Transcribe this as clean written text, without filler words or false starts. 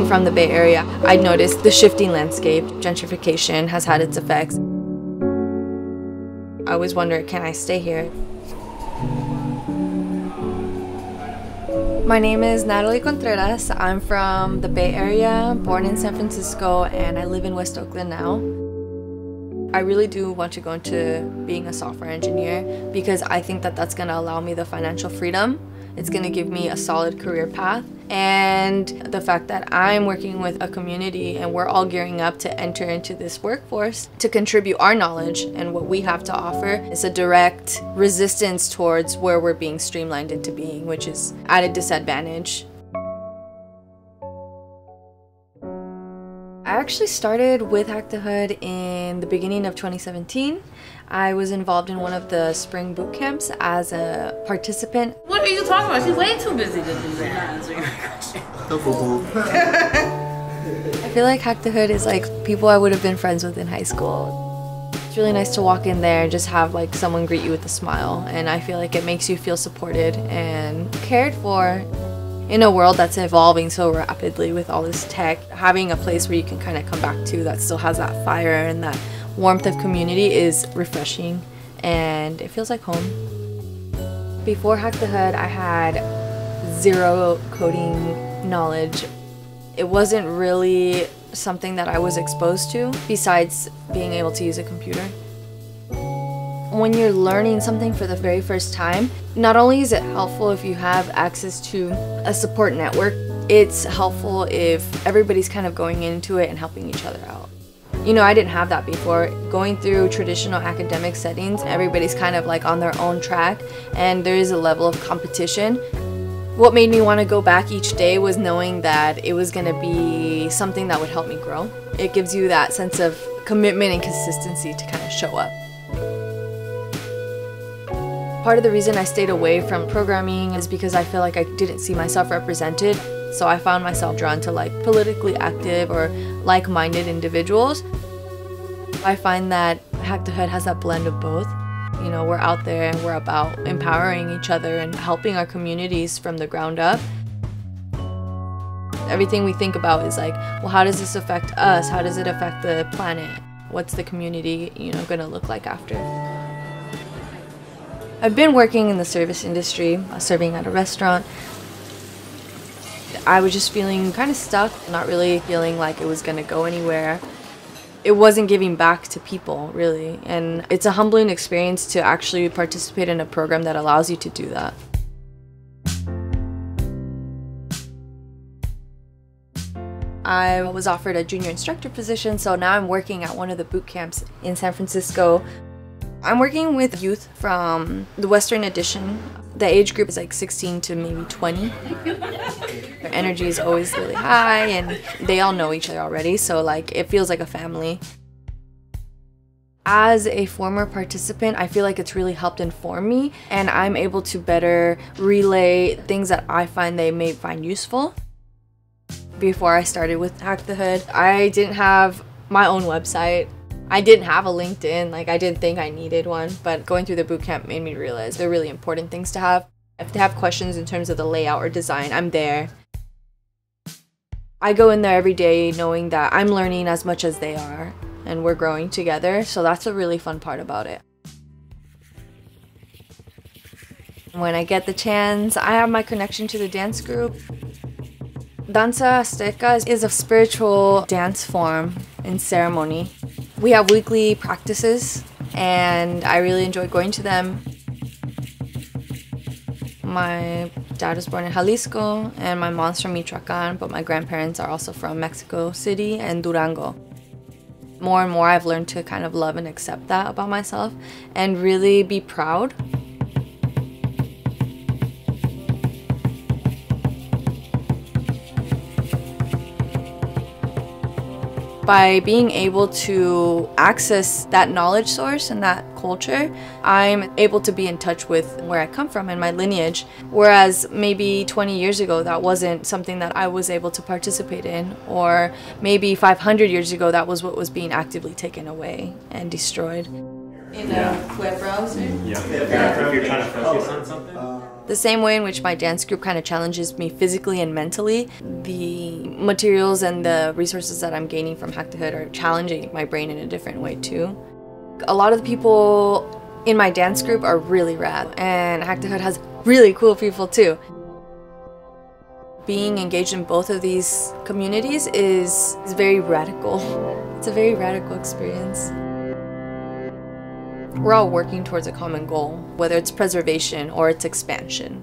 Being from the Bay Area, I noticed the shifting landscape. Gentrification has had its effects. I always wonder, can I stay here? My name is Natalie Contreras. I'm from the Bay Area, born in San Francisco, and I live in West Oakland now. I really do want to go into being a software engineer because I think that that's going to allow me the financial freedom. It's going to give me a solid career path, and the fact that I'm working with a community and we're all gearing up to enter into this workforce to contribute our knowledge and what we have to offer is a direct resistance towards where we're being streamlined into being, which is at a disadvantage. I actually started with Hack the Hood in the beginning of 2017. I was involved in one of the spring boot camps as a participant. What are you talking about? She's way too busy to do that. I feel like Hack the Hood is like people I would have been friends with in high school. It's really nice to walk in there and just have like someone greet you with a smile, and I feel like it makes you feel supported and cared for. In a world that's evolving so rapidly with all this tech, having a place where you can kind of come back to that still has that fire and that warmth of community is refreshing, and it feels like home. Before Hack the Hood, I had zero coding knowledge. It wasn't really something that I was exposed to besides being able to use a computer. When you're learning something for the very first time, not only is it helpful if you have access to a support network, it's helpful if everybody's kind of going into it and helping each other out. You know, I didn't have that before. Going through traditional academic settings, everybody's kind of like on their own track and there is a level of competition. What made me want to go back each day was knowing that it was going to be something that would help me grow. It gives you that sense of commitment and consistency to kind of show up. Part of the reason I stayed away from programming is because I feel like I didn't see myself represented. So I found myself drawn to like politically active or like-minded individuals. I find that Hack the Hood has that blend of both. You know, we're out there and we're about empowering each other and helping our communities from the ground up. Everything we think about is like, well, how does this affect us? How does it affect the planet? What's the community, you know, gonna look like after? I've been working in the service industry, serving at a restaurant. I was just feeling kind of stuck, not really feeling like it was going to go anywhere. It wasn't giving back to people, really, and it's a humbling experience to actually participate in a program that allows you to do that. I was offered a junior instructor position, so now I'm working at one of the boot camps in San Francisco. I'm working with youth from the Western Edition. The age group is like 16 to maybe 20. Their energy is always really high and they all know each other already, so like it feels like a family. As a former participant, I feel like it's really helped inform me, and I'm able to better relay things that I find they may find useful. Before I started with Hack the Hood, I didn't have my own website. I didn't have a LinkedIn, like I didn't think I needed one, but going through the bootcamp made me realize they're really important things to have. If they have questions in terms of the layout or design, I'm there. I go in there every day knowing that I'm learning as much as they are and we're growing together, so that's a really fun part about it. When I get the chance, I have my connection to the dance group. Danza Azteca is a spiritual dance form and ceremony. We have weekly practices and I really enjoy going to them. My dad was born in Jalisco and my mom's from Michoacan, but my grandparents are also from Mexico City and Durango. More and more I've learned to kind of love and accept that about myself and really be proud. By being able to access that knowledge source and that culture, I'm able to be in touch with where I come from and my lineage, whereas maybe 20 years ago that wasn't something that I was able to participate in, or maybe 500 years ago that was what was being actively taken away and destroyed. In a web browser? Yeah. If you're trying to focus on something. The same way in which my dance group kind of challenges me physically and mentally, the materials and the resources that I'm gaining from Hack the Hood are challenging my brain in a different way too. A lot of the people in my dance group are really rad, and Hack the Hood has really cool people too. Being engaged in both of these communities is very radical. It's a very radical experience. We're all working towards a common goal, whether it's preservation or its expansion.